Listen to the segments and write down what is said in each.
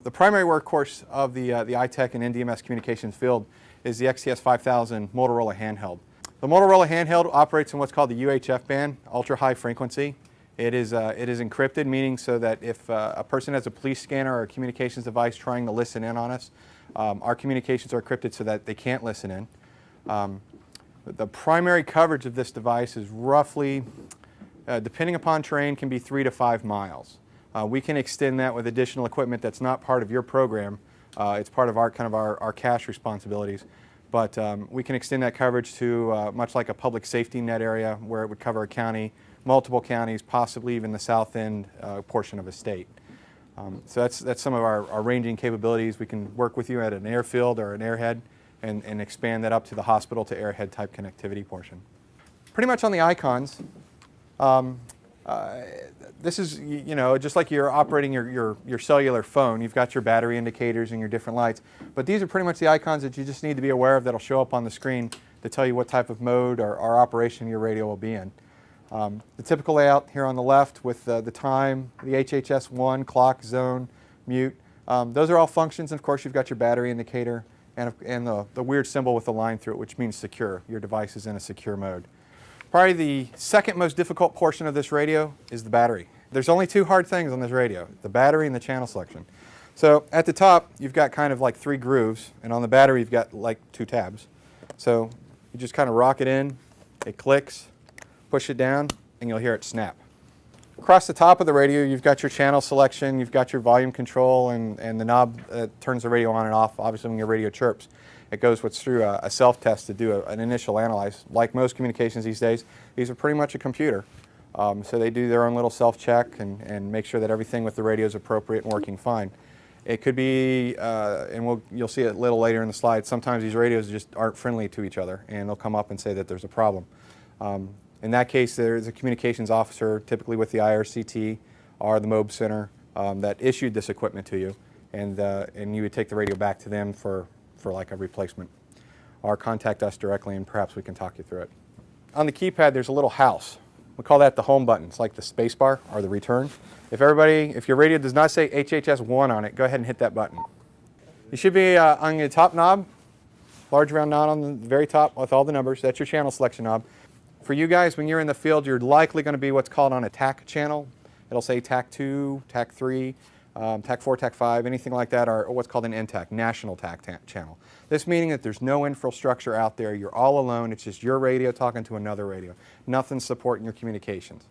The primary workhorse of the iTech and NDMS communications field is the XTS 5000 Motorola handheld. The Motorola handheld operates in what's called the UHF band, ultra high frequency. It is encrypted, meaning so that if a person has a police scanner or a communications device trying to listen in on us, our communications are encrypted so that they can't listen in. The primary coverage of this device is roughly, depending upon terrain, can be 3 to 5 miles. We can extend that with additional equipment that's not part of your program. It's part of our cache responsibilities. But we can extend that coverage to much like a public safety net area where it would cover a county, multiple counties, possibly even the south end portion of a state. So that's some of our ranging capabilities. We can work with you at an airfield or an airhead and expand that up to the hospital to airhead type connectivity portion. Pretty much on the icons, this is, just like you're operating your cellular phone, you've got your battery indicators and your different lights, but these are pretty much the icons that you just need to be aware of that'll show up on the screen to tell you what type of mode or operation your radio will be in. The typical layout here on the left with the time, the HHS1, clock, zone, mute, those are all functions, and of course you've got your battery indicator and the weird symbol with the line through it, which means secure. Your device is in a secure mode. Probably the second most difficult portion of this radio is the battery. There's only 2 hard things on this radio, the battery and the channel selection. So at the top, you've got kind of like 3 grooves, and on the battery, you've got like 2 tabs. So you just kind of rock it in, it clicks, push it down, and you'll hear it snap. Across the top of the radio, you've got your channel selection, you've got your volume control, and the knob that turns the radio on and off, obviously when your radio chirps. It goes through a self-test to do an initial analyze. Like most communications these days, these are pretty much a computer. So they do their own little self-check and make sure that everything with the radio is appropriate and working fine. It could be, and you'll see it a little later in the slide, sometimes these radios just aren't friendly to each other, and they'll come up and say that there's a problem. In that case, there's a communications officer, typically with the IRCT or the MOB Center, that issued this equipment to you, and you would take the radio back to them for like a replacement, or contact us directly and perhaps we can talk you through it. On the keypad there's a little house. We call that the home button. It's like the space bar or the return. If your radio does not say HHS1 on it, go ahead and hit that button. You should be on your top knob, large round knob on the very top with all the numbers. That's your channel selection knob. For you guys, when you're in the field, you're likely going to be what's called on a TAC channel. It'll say TAC 2, TAC 3, TAC 4, TAC 5, anything like that, or what's called an NTAC, National TAC channel. This meaning that there's no infrastructure out there, you're all alone, it's just your radio talking to another radio. Nothing supporting your communications.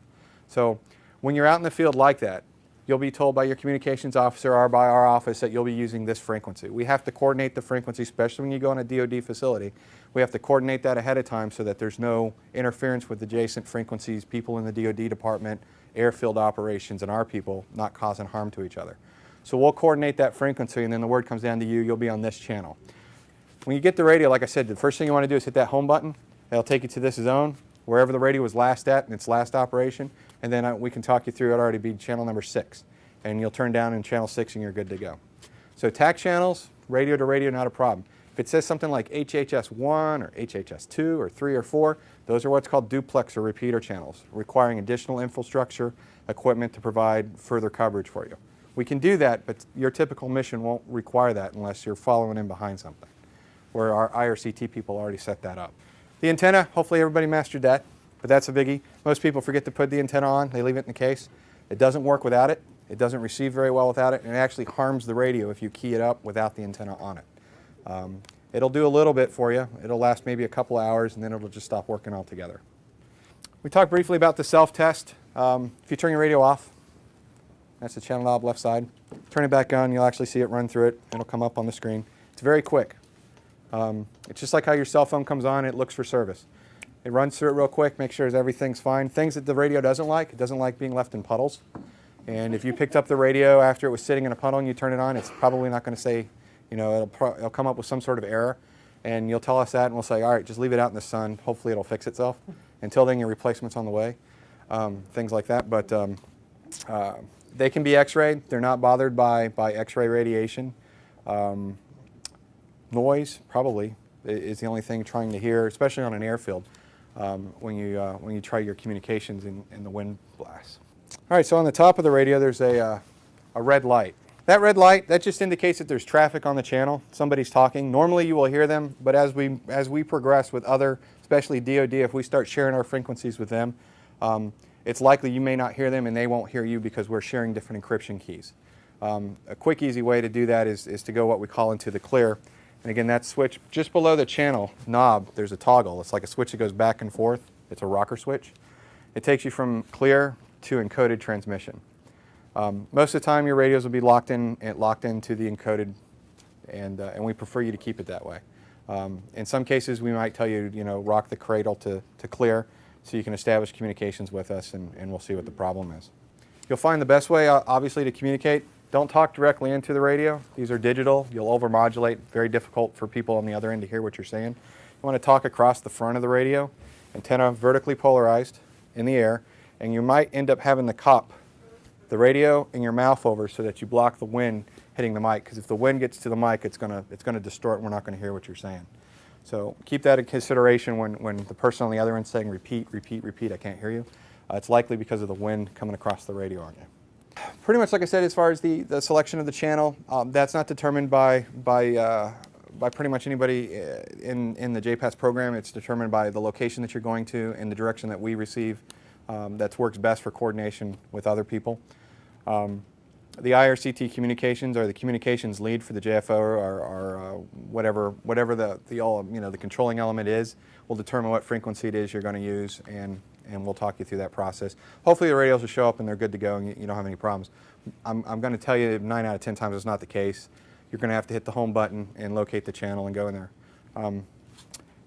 So when you're out in the field like that, you'll be told by your communications officer or by our office that you'll be using this frequency. We have to coordinate the frequency, especially when you go in a DoD facility. We have to coordinate that ahead of time so that there's no interference with adjacent frequencies, people in the DoD department, airfield operations, and our people not causing harm to each other. So we'll coordinate that frequency, and then the word comes down to you, you'll be on this channel. When you get the radio, like I said, the first thing you want to do is hit that home button. That'll take you to this zone, wherever the radio was last at in its last operation, and then we can talk you through, it'll already be channel number 6. And you'll turn down in channel 6 and you're good to go. So TAC channels, radio to radio, not a problem. If it says something like HHS1 or HHS2 or 3 or 4, those are what's called duplex or repeater channels, requiring additional infrastructure, equipment to provide further coverage for you. We can do that, but your typical mission won't require that unless you're following in behind something, where our IRCT people already set that up. The antenna, hopefully everybody mastered that, but that's a biggie. Most people forget to put the antenna on, they leave it in the case. It doesn't work without it. It doesn't receive very well without it, and it actually harms the radio if you key it up without the antenna on it. It'll do a little bit for you. It'll last maybe a couple hours, and then it'll just stop working altogether. We talked briefly about the self-test. If you turn your radio off, that's the channel knob left side. Turn it back on, you'll actually see it run through it. It'll come up on the screen. It's very quick. It's just like how your cell phone comes on, it looks for service. It runs through it real quick, make sure everything's fine. Things that the radio doesn't like, it doesn't like being left in puddles. And if you picked up the radio after it was sitting in a puddle and you turn it on, it's probably not going to say, it'll come up with some sort of error. And you'll tell us that and we'll say, all right, just leave it out in the sun. Hopefully it'll fix itself. Until then, your replacement's on the way. Things like that. But they can be X-rayed. They're not bothered by X-ray radiation. Noise, probably, is the only thing trying to hear, especially on an airfield, when you try your communications in the wind blasts. All right, so on the top of the radio, there's a red light. That red light, that just indicates that there's traffic on the channel. Somebody's talking. Normally you will hear them, but as we progress with other, especially DoD, if we start sharing our frequencies with them, it's likely you may not hear them and they won't hear you because we're sharing different encryption keys. A quick, easy way to do that is to go what we call into the clear. And again, that switch, just below the channel knob, there's a toggle. It's like a switch that goes back and forth. It's a rocker switch. It takes you from clear to encoded transmission. Most of the time your radios will be locked into the encoded, and we prefer you to keep it that way. In some cases we might tell you, rock the cradle to clear so you can establish communications with us, and we'll see what the problem is. You'll find the best way obviously to communicate, don't talk directly into the radio. These are digital. You'll overmodulate. Very difficult for people on the other end to hear what you're saying. You want to talk across the front of the radio, antenna vertically polarized in the air, and you might end up having the cop the radio and your mouth over so that you block the wind hitting the mic, because if the wind gets to the mic, it's going to distort and we're not going to hear what you're saying. So keep that in consideration when the person on the other end is saying repeat, repeat, repeat, I can't hear you. It's likely because of the wind coming across the radio on you. Pretty much like I said, as far as the selection of the channel, that's not determined by pretty much anybody in the JPAS program. It's determined by the location that you're going to and the direction that we receive. That works best for coordination with other people. The IRCT communications, or the communications lead for the JFO, or whatever the controlling element is, will determine what frequency it is you're going to use, and we'll talk you through that process. Hopefully the radios will show up and they're good to go and you don't have any problems. I'm going to tell you 9 out of 10 times it's not the case. You're going to have to hit the home button and locate the channel and go in there.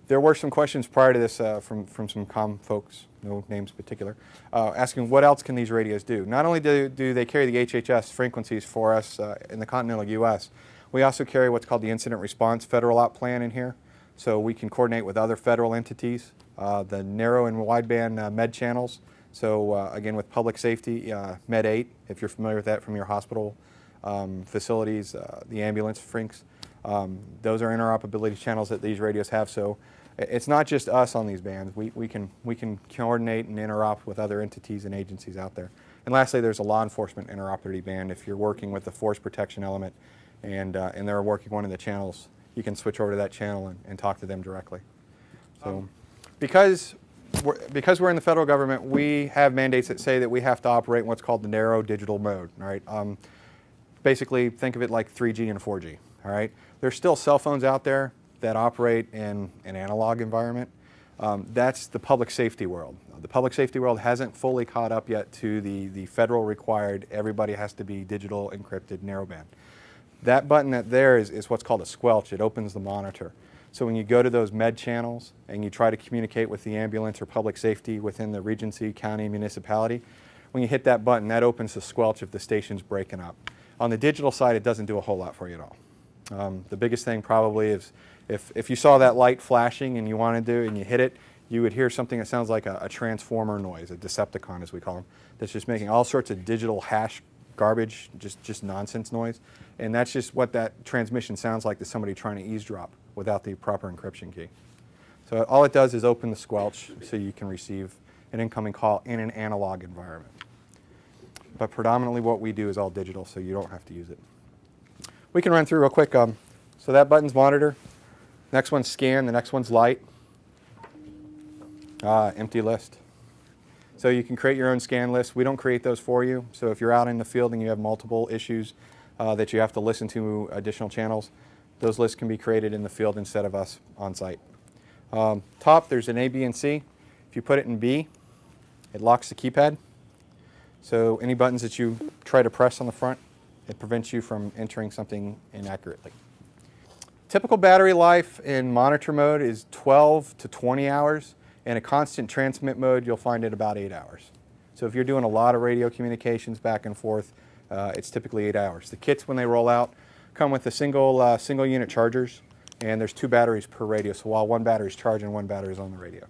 There were some questions prior to this from some comm folks, no names in particular, asking what else can these radios do. Not only do they carry the HHS frequencies for us in the continental U.S., we also carry what's called the Incident Response Federal Op Plan in here, so we can coordinate with other federal entities, the narrow and wideband med channels. So again, with public safety, Med 8, if you're familiar with that from your hospital facilities, the ambulance frinks, those are interoperability channels that these radios have. So it's not just us on these bands. We can coordinate and interop with other entities and agencies out there. And lastly, there's a law enforcement interoperability band. If you're working with the force protection element and they're working one of the channels, you can switch over to that channel and talk to them directly. So because we're in the federal government, we have mandates that say that we have to operate in what's called the narrow digital mode. All right? Basically, think of it like 3G and 4G. All right? There's still cell phones out there that operate in an analog environment. That's the public safety world. The public safety world hasn't fully caught up yet to the federal required, everybody has to be digital encrypted narrowband. That button there is what's called a squelch. It opens the monitor. So when you go to those med channels and you try to communicate with the ambulance or public safety within the regency, county, municipality, when you hit that button, that opens the squelch if the station's breaking up. On the digital side, it doesn't do a whole lot for you at all. The biggest thing probably is if you saw that light flashing and you wanted to and you hit it, you would hear something that sounds like a transformer noise, a Decepticon as we call them, that's just making all sorts of digital hash garbage, just nonsense noise. And that's just what that transmission sounds like to somebody trying to eavesdrop without the proper encryption key. So all it does is open the squelch so you can receive an incoming call in an analog environment. But predominantly what we do is all digital, so you don't have to use it. We can run through real quick. So that button's monitor. Next one's scan. The next one's light. Empty list. So you can create your own scan list. We don't create those for you. So if you're out in the field and you have multiple issues that you have to listen to additional channels, those lists can be created in the field instead of us on site. Top, there's an A, B, and C. If you put it in B, it locks the keypad. So any buttons that you try to press on the front, it prevents you from entering something inaccurately. Typical battery life in monitor mode is 12 to 20 hours. In a constant transmit mode, you'll find it about 8 hours. So if you're doing a lot of radio communications back and forth, it's typically 8 hours. The kits, when they roll out, come with a single unit chargers, and there's 2 batteries per radio. So while one battery is charging, one battery is on the radio.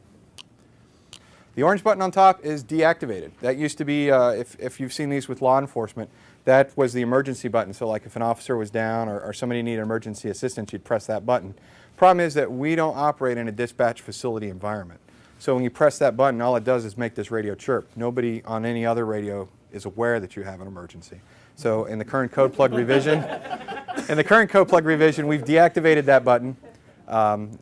The orange button on top is deactivated. That used to be, if you've seen these with law enforcement, that was the emergency button. So like if an officer was down or somebody needed emergency assistance, you'd press that button. Problem is that we don't operate in a dispatch facility environment. So when you press that button, all it does is make this radio chirp. Nobody on any other radio is aware that you have an emergency. So in the current code plug revision, we've deactivated that button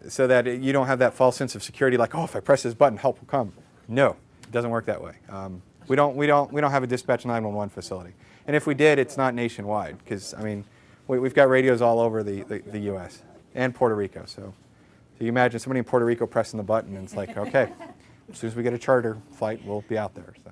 so that you don't have that false sense of security, like, oh, if I press this button, help will come. No, it doesn't work that way. We don't have a dispatch 911 facility, and if we did, it's not nationwide, because I mean, we've got radios all over the U.S. and Puerto Rico. So you imagine somebody in Puerto Rico pressing the button, and it's like, okay, as soon as we get a charter flight, we'll be out there. So.